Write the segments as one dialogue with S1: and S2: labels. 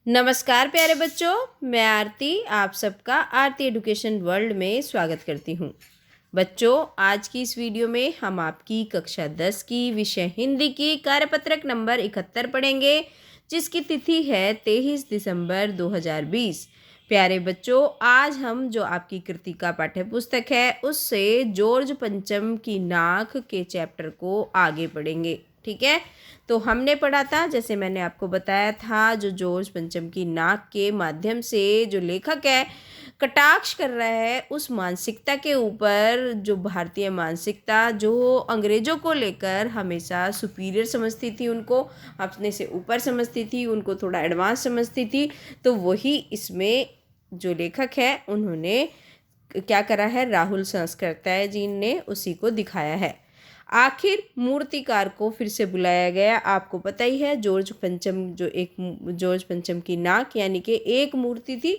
S1: नमस्कार प्यारे बच्चों, मैं आरती आप सबका आरती एडुकेशन वर्ल्ड में स्वागत करती हूँ। बच्चों, आज की इस वीडियो में हम आपकी कक्षा 10 की विषय हिंदी की कार्यपत्रक नंबर 71 पढ़ेंगे, जिसकी तिथि है 23 दिसंबर 2020। प्यारे बच्चों, आज हम जो आपकी कृतिका पाठ्य पुस्तक है उससे जॉर्ज पंचम की नाक के चैप्टर को आगे पढ़ेंगे। ठीक है, तो हमने पढ़ा था, जैसे मैंने आपको बताया था, जो जॉर्ज पंचम की नाक के माध्यम से जो लेखक है कटाक्ष कर रहा है उस मानसिकता के ऊपर, जो भारतीय मानसिकता जो अंग्रेज़ों को लेकर हमेशा सुपीरियर समझती थी, उनको अपने से ऊपर समझती थी, उनको थोड़ा एडवांस समझती थी। तो वही इसमें जो लेखक है उन्होंने क्या करा है, राहुल संस्कृत्याय जी ने उसी को दिखाया है। आखिर मूर्तिकार को फिर से बुलाया गया। आपको पता ही है, जॉर्ज पंचम की नाक यानी कि एक मूर्ति थी,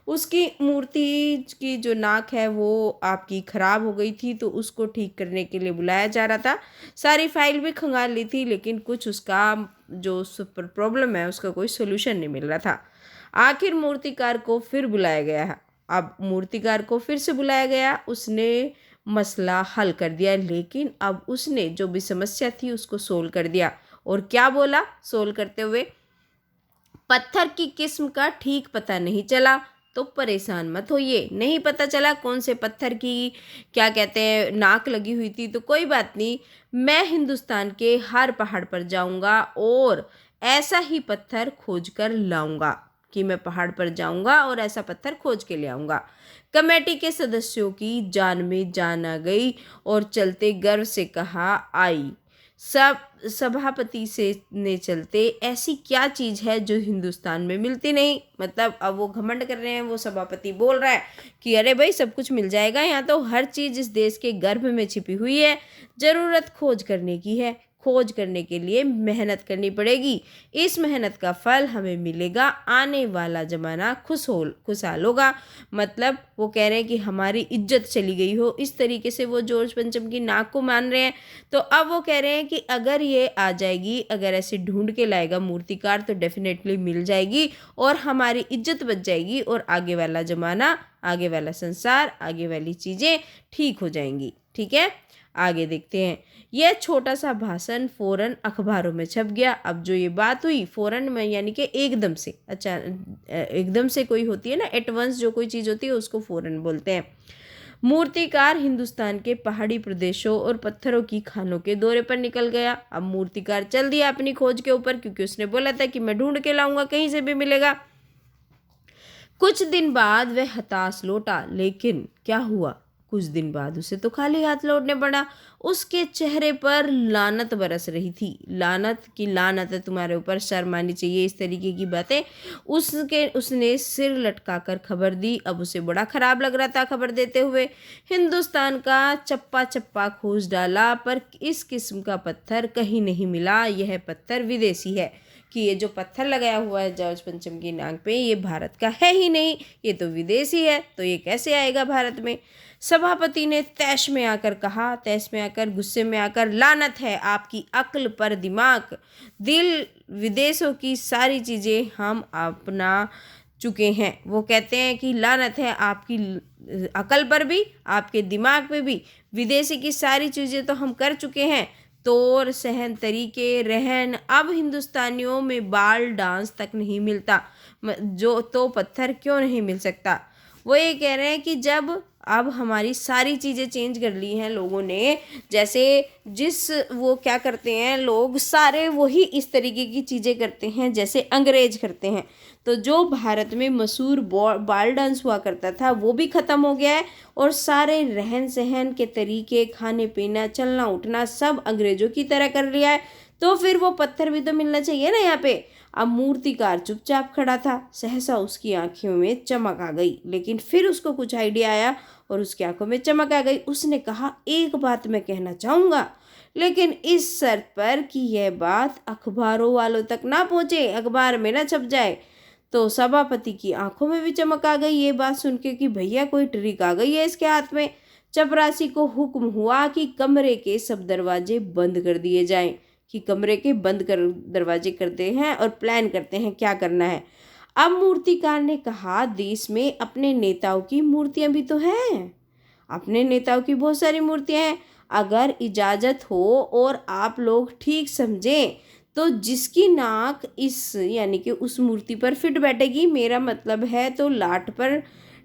S1: उसकी मूर्ति की जो नाक है वो आपकी ख़राब हो गई थी, तो उसको ठीक करने के लिए बुलाया जा रहा था। सारी फाइल भी खंगाल ली थी, लेकिन कुछ उसका जो सुपर प्रॉब्लम है उसका कोई सोल्यूशन नहीं मिल रहा था। आखिर मूर्तिकार को फिर बुलाया गया है। अब मूर्तिकार को फिर से बुलाया गया, उसने मसला हल कर दिया, लेकिन अब उसने जो भी समस्या थी उसको सोल्व कर दिया। और क्या बोला सोल्व करते हुए, पत्थर की किस्म का ठीक पता नहीं चला तो परेशान मत होइए। नहीं पता चला कौन से पत्थर की क्या कहते हैं नाक लगी हुई थी, तो कोई बात नहीं, मैं हिंदुस्तान के हर पहाड़ पर जाऊंगा और ऐसा ही पत्थर खोज कर लाऊंगा। कि मैं पहाड़ पर जाऊंगा और ऐसा पत्थर खोज के ले आऊंगा। कमेटी के सदस्यों की जान में जान आ गई और चलते गर्व से कहा आई। सब सभापति से ने चलते, ऐसी क्या चीज़ है जो हिंदुस्तान में मिलती नहीं। मतलब अब वो घमंड कर रहे हैं, वो सभापति बोल रहा है कि अरे भाई सब कुछ मिल जाएगा, यहाँ तो हर चीज़ इस देश के गर्भ में छिपी हुई है, ज़रूरत खोज करने की है, खोज करने के लिए मेहनत करनी पड़ेगी, इस मेहनत का फल हमें मिलेगा, आने वाला ज़माना खुशहाल होगा। मतलब वो कह रहे हैं कि हमारी इज्जत चली गई हो, इस तरीके से वो जॉर्ज पंचम की नाक को मान रहे हैं। तो अब वो कह रहे हैं कि अगर ये आ जाएगी, अगर ऐसे ढूंढ के लाएगा मूर्तिकार तो डेफिनेटली मिल जाएगी और हमारी इज्जत बच जाएगी और आगे वाला ज़माना, आगे वाला संसार, आगे वाली चीज़ें ठीक हो जाएंगी। ठीक है, आगे देखते हैं। यह छोटा सा भाषण फौरन अखबारों में छप गया। अब जो ये बात हुई फौरन में यानी कि एकदम से, अच्छा एकदम से कोई होती है ना, एटवंस जो कोई चीज़ होती है उसको फौरन बोलते हैं। मूर्तिकार हिंदुस्तान के पहाड़ी प्रदेशों और पत्थरों की खानों के दौरे पर निकल गया। अब मूर्तिकार चल दिया अपनी खोज के ऊपर, क्योंकि उसने बोला था कि मैं ढूंढ के लाऊंगा, कहीं से भी मिलेगा। कुछ दिन बाद वह हताश लौटा, लेकिन क्या हुआ, कुछ दिन बाद उसे तो खाली हाथ लौटने पड़ा। उसके चेहरे पर लानत बरस रही थी। लानत की लानत है तुम्हारे ऊपर, शर्म आनी चाहिए, इस तरीके की बातें। उसने सिर लटकाकर खबर दी। अब उसे बड़ा खराब लग रहा था खबर देते हुए। हिंदुस्तान का चप्पा चप्पा खोज डाला, पर इस किस्म का पत्थर कहीं नहीं मिला। यह पत्थर विदेशी है, कि ये जो पत्थर लगाया हुआ है जॉर्ज पंचम की नाक पे, ये भारत का है ही नहीं, ये तो विदेशी है, तो ये कैसे आएगा भारत में। सभापति ने तैश में आकर कहा, तैश में आकर, गुस्से में आकर, लानत है आपकी अक्ल पर, दिमाग, दिल, विदेशों की सारी चीज़ें हम अपना चुके हैं। वो कहते हैं कि लानत है आपकी अकल पर भी, आपके दिमाग पे भी, विदेशी की सारी चीज़ें तो हम कर चुके हैं। तौर सहन तरीके रहन, अब हिंदुस्तानियों में बाल डांस तक नहीं मिलता, जो तो पत्थर क्यों नहीं मिल सकता। वो ये कह रहे हैं कि जब अब हमारी सारी चीज़ें चेंज कर ली हैं लोगों ने, जैसे जिस वो क्या करते हैं लोग सारे वही इस तरीके की चीज़ें करते हैं जैसे अंग्रेज करते हैं। तो जो भारत में मशहूर बाल डांस हुआ करता था वो भी ख़त्म हो गया है, और सारे रहन सहन के तरीके, खाने पीना, चलना उठना सब अंग्रेज़ों की तरह कर लिया है। तो फिर वो पत्थर भी तो मिलना चाहिए ना यहाँ पे। अब मूर्तिकार चुपचाप खड़ा था। सहसा उसकी आंखों में चमक आ गई, लेकिन फिर उसको कुछ आइडिया आया और उसकी आंखों में चमक आ गई। उसने कहा, एक बात मैं कहना चाहूँगा, लेकिन इस शर्त पर कि यह बात अखबारों वालों तक ना पहुँचे, अखबार में ना छप जाए। तो सभापति की आंखों में भी चमक आ गई ये बात सुन के कि भैया कोई ट्रिक आ गई है इसके हाथ में। चपरासी को हुक्म हुआ कि कमरे के सब दरवाजे बंद कर दिए जाएं, कि कमरे के बंद कर दरवाजे करते हैं और प्लान करते हैं क्या करना है। अब मूर्तिकार ने कहा, देश में अपने नेताओं की मूर्तियां भी तो हैं, अपने नेताओं की बहुत सारी मूर्तियां हैं। अगर इजाज़त हो और आप लोग ठीक समझें तो जिसकी नाक इस यानी कि उस मूर्ति पर फिट बैठेगी, मेरा मतलब है तो लाट पर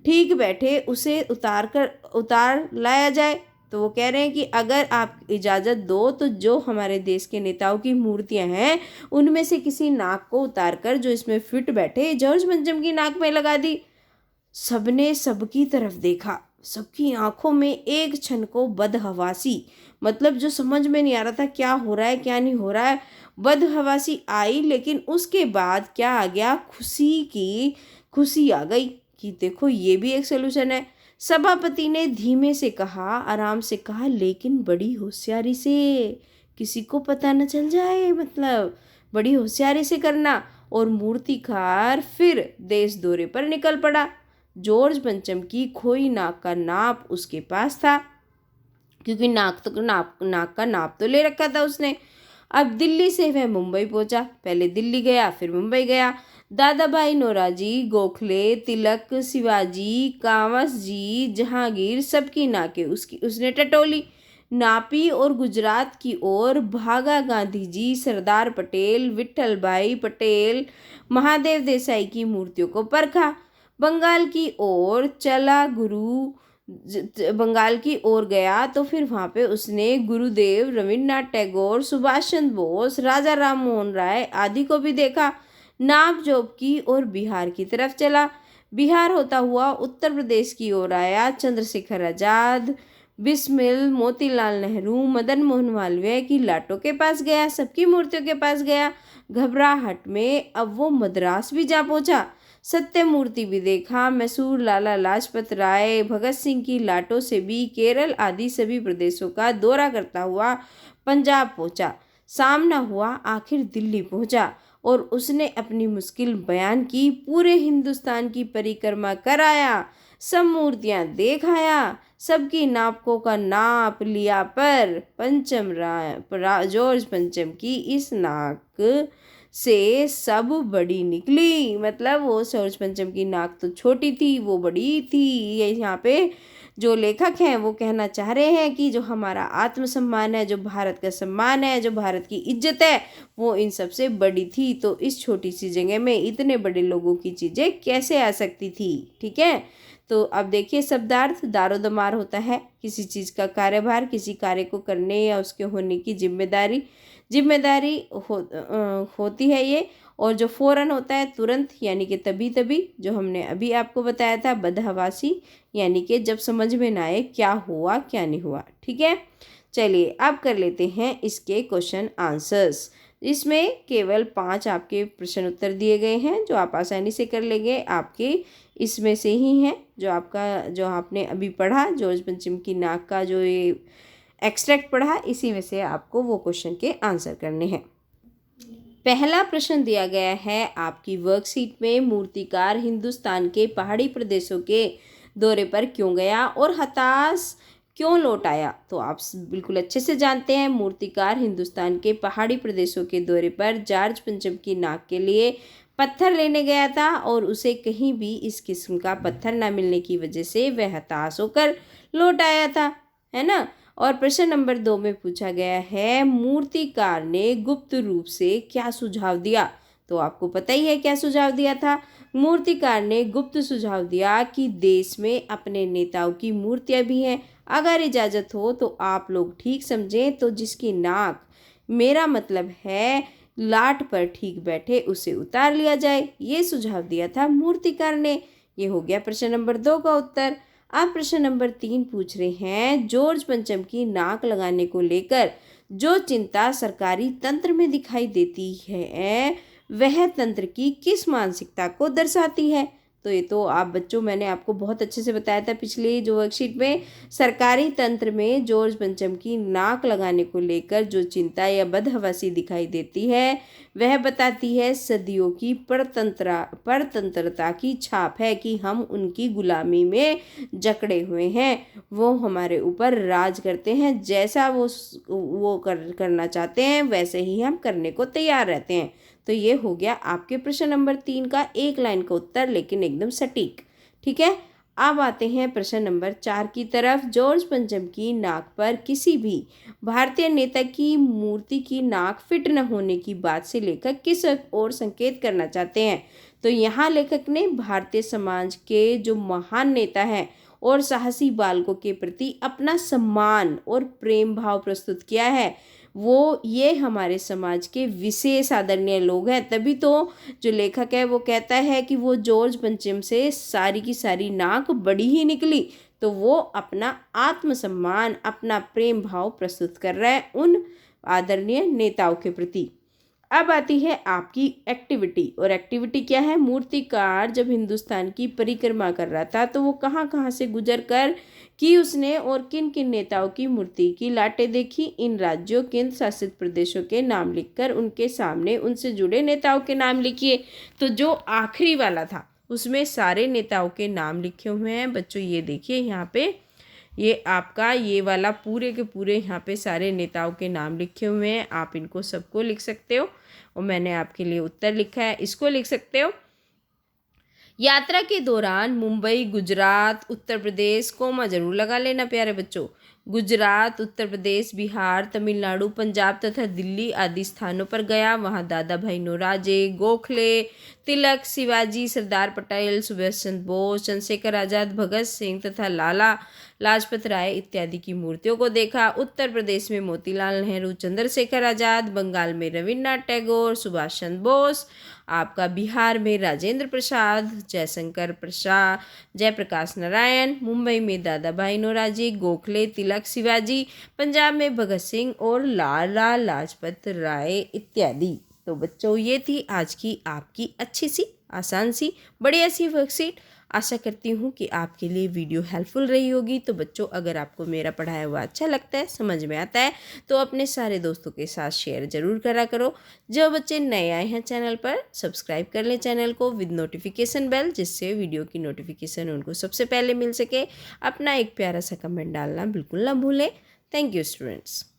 S1: ठीक बैठे, उसे उतार लाया जाए। तो वो कह रहे हैं कि अगर आप इजाज़त दो तो जो हमारे देश के नेताओं की मूर्तियां हैं उनमें से किसी नाक को उतार कर जो इसमें फिट बैठे जॉर्ज पंचम की नाक में लगा दी। सबने सबकी तरफ देखा, सबकी आंखों में एक क्षण को बदहवासी, मतलब जो समझ में नहीं आ रहा था क्या हो रहा है क्या नहीं हो रहा है, बदहवासी आई। लेकिन उसके बाद क्या आ गया, खुशी आ गई कि देखो ये भी एक सोल्यूशन है। सभापति ने धीमे से कहा, आराम से कहा, लेकिन बड़ी होशियारी से, किसी को पता न चल जाए, मतलब बड़ी होशियारी से करना। और मूर्तिकार फिर देश दौरे पर निकल पड़ा। जॉर्ज पंचम की खोई नाक का नाप उसके पास था, क्योंकि नाक का नाप तो ले रखा था उसने। अब दिल्ली से वह मुंबई पहुंचा, पहले दिल्ली गया फिर मुंबई गया। दादा भाई नौरोजी, गोखले, तिलक, शिवाजी, कांवस जी, जहांगीर, सबकी नाकें उसने टटोली, नापी और गुजरात की ओर भागा। गांधी जी, सरदार पटेल, विट्ठल भाई पटेल, महादेव देसाई की मूर्तियों को परखा। बंगाल की ओर चला, बंगाल की ओर गया तो फिर वहाँ पे उसने गुरुदेव, रविन्द्रनाथ टैगोर, सुभाष चंद्र बोस, राजा राम मोहन राय आदि को भी देखा। नाप जोप की और बिहार की तरफ चला। बिहार होता हुआ उत्तर प्रदेश की ओर आया। चंद्रशेखर आजाद, बिस्मिल, मोतीलाल नेहरू, मदन मोहन मालवीय की लाटों के पास गया, सबकी मूर्तियों के पास गया। घबराहट में अब वो मद्रास भी जा पहुंचा, सत्य मूर्ति भी देखा। मैसूर, लाला लाजपत राय, भगत सिंह की लाटों से भी केरल आदि सभी प्रदेशों का दौरा करता हुआ पंजाब पहुंचा। सामना हुआ, आखिर दिल्ली पहुंचा और उसने अपनी मुश्किल बयान की। पूरे हिंदुस्तान की परिक्रमा कराया, सब मूर्तियां देखाया, सबकी नापों का नाप लिया, पर जॉर्ज पंचम की इस नाक से सब बड़ी निकली। मतलब वो जॉर्ज पंचम की नाक तो छोटी थी, वो बड़ी थी। ये यहाँ पे जो लेखक हैं वो कहना चाह रहे हैं कि जो हमारा आत्मसम्मान है, जो भारत का सम्मान है, जो भारत की इज्जत है, वो इन सबसे बड़ी थी। तो इस छोटी सी जगह में इतने बड़े लोगों की चीज़ें कैसे आ सकती थी। ठीक है, तो अब देखिए शब्दार्थ। दारोदमार होता है किसी चीज़ का कार्यभार, किसी कार्य को करने या उसके होने की जिम्मेदारी होती है ये। और जो फौरन होता है तुरंत, यानी कि तभी तभी, जो हमने अभी आपको बताया था बदहवासी, यानी कि जब समझ में ना आए क्या हुआ क्या नहीं हुआ। ठीक है, चलिए अब कर लेते हैं इसके क्वेश्चन आंसर्स। इसमें केवल 5 आपके प्रश्न उत्तर दिए गए हैं जो आप आसानी से कर लेंगे। आपके इसमें से ही हैं जो आपने अभी पढ़ा, जॉर्ज पंचम की नाक का जो ये एक्सट्रैक्ट पढ़ा, इसी में से आपको वो क्वेश्चन के आंसर करने हैं। पहला प्रश्न दिया गया है आपकी वर्कशीट में, मूर्तिकार हिंदुस्तान के पहाड़ी प्रदेशों के दौरे पर क्यों गया और हताश क्यों लौट आया। तो आप बिल्कुल अच्छे से जानते हैं, मूर्तिकार हिंदुस्तान के पहाड़ी प्रदेशों के दौरे पर जॉर्ज पंचम की नाक के लिए पत्थर लेने गया था और उसे कहीं भी इस किस्म का पत्थर न मिलने की वजह से वह हताश होकर लौट आया था, है ना। और प्रश्न नंबर 2 में पूछा गया है, मूर्तिकार ने गुप्त रूप से क्या सुझाव दिया। तो आपको पता ही है क्या सुझाव दिया था। मूर्तिकार ने गुप्त सुझाव दिया कि देश में अपने नेताओं की मूर्तियां भी हैं, अगर इजाज़त हो तो आप लोग ठीक समझें तो जिसकी नाक, मेरा मतलब है लाट पर ठीक बैठे, उसे उतार लिया जाए। ये सुझाव दिया था मूर्तिकार ने। ये हो गया प्रश्न नंबर 2 का उत्तर। अब प्रश्न नंबर 3 पूछ रहे हैं, जॉर्ज पंचम की नाक लगाने को लेकर जो चिंता सरकारी तंत्र में दिखाई देती है वह तंत्र की किस मानसिकता को दर्शाती है। तो ये तो आप बच्चों, मैंने आपको बहुत अच्छे से बताया था पिछले जो वर्कशीट में। सरकारी तंत्र में जॉर्ज पंचम की नाक लगाने को लेकर जो चिंता या बदहवासी दिखाई देती है वह बताती है सदियों की परतंत्रता की छाप है कि हम उनकी गुलामी में जकड़े हुए हैं। वो हमारे ऊपर राज करते हैं, जैसा वो करना चाहते हैं वैसे ही हम करने को तैयार रहते हैं। तो ये हो गया आपके प्रश्न नंबर 3 का एक लाइन का उत्तर, लेकिन एकदम सटीक। ठीक है, अब आते हैं प्रश्न नंबर 4 की तरफ। जॉर्ज पंचम की नाक पर किसी भी भारतीय नेता की मूर्ति की नाक फिट न होने की बात से लेखक किस ओर संकेत करना चाहते हैं? तो यहाँ लेखक ने भारतीय समाज के जो महान नेता हैं और साहसी बालकों के प्रति अपना सम्मान और प्रेम भाव प्रस्तुत किया है। वो ये हमारे समाज के विशेष आदरणीय लोग हैं, तभी तो जो लेखक है वो कहता है कि वो जॉर्ज पंचम से सारी की सारी नाक बड़ी ही निकली। तो वो अपना आत्मसम्मान, अपना प्रेम भाव प्रस्तुत कर रहा है उन आदरणीय नेताओं के प्रति। अब आती है आपकी एक्टिविटी, और एक्टिविटी क्या है? मूर्तिकार जब हिंदुस्तान की परिक्रमा कर रहा था तो वो कहाँ कहाँ से गुजर कर की उसने और किन किन नेताओं की मूर्ति की लाटें देखी? इन राज्यों, केंद्र शासित प्रदेशों के नाम लिखकर उनके सामने उनसे जुड़े नेताओं के नाम लिखिए। तो जो आखिरी वाला था उसमें सारे नेताओं के नाम लिखे हुए हैं बच्चों। ये देखिए यहाँ पे, ये आपका ये वाला पूरे के पूरे यहाँ पे सारे नेताओं के नाम लिखे हुए हैं। आप इनको सबको लिख सकते हो, और मैंने आपके लिए उत्तर लिखा है, इसको लिख सकते हो। यात्रा के दौरान मुंबई, गुजरात, उत्तर प्रदेश, कोमा जरूर लगा लेना प्यारे बच्चों। गुजरात, उत्तर प्रदेश, बिहार, तमिलनाडु, पंजाब तथा दिल्ली आदि स्थानों पर गया। वहाँ दादा भाई नौरोजी, गोखले, तिलक, शिवाजी, सरदार पटेल, सुभाष चंद्र बोस, चंद्रशेखर आज़ाद, भगत सिंह तथा लाला लाजपत राय इत्यादि की मूर्तियों को देखा। उत्तर प्रदेश में मोतीलाल नेहरू, चंद्रशेखर आज़ाद, बंगाल में रविन्द्रनाथ टैगोर, सुभाष चंद्र बोस, आपका बिहार में राजेंद्र प्रसाद, जयशंकर प्रसाद, जयप्रकाश नारायण, मुंबई में दादा भाई नौरोजी, गोखले, तिलक, शिवाजी, पंजाब में भगत सिंह और लाला लाजपत राय इत्यादि। तो बच्चों ये थी आज की आपकी अच्छी सी, आसान सी, बढ़िया सी वर्कशीट। आशा करती हूँ कि आपके लिए वीडियो हेल्पफुल रही होगी। तो बच्चों अगर आपको मेरा पढ़ाया हुआ अच्छा लगता है, समझ में आता है, तो अपने सारे दोस्तों के साथ शेयर ज़रूर करा करो। जो बच्चे नए आए हैं चैनल पर, सब्सक्राइब कर लें चैनल को विद नोटिफिकेशन बेल, जिससे वीडियो की नोटिफिकेशन उनको सबसे पहले मिल सके। अपना एक प्यारा सा कमेंट डालना बिल्कुल ना भूलें। Thank you students.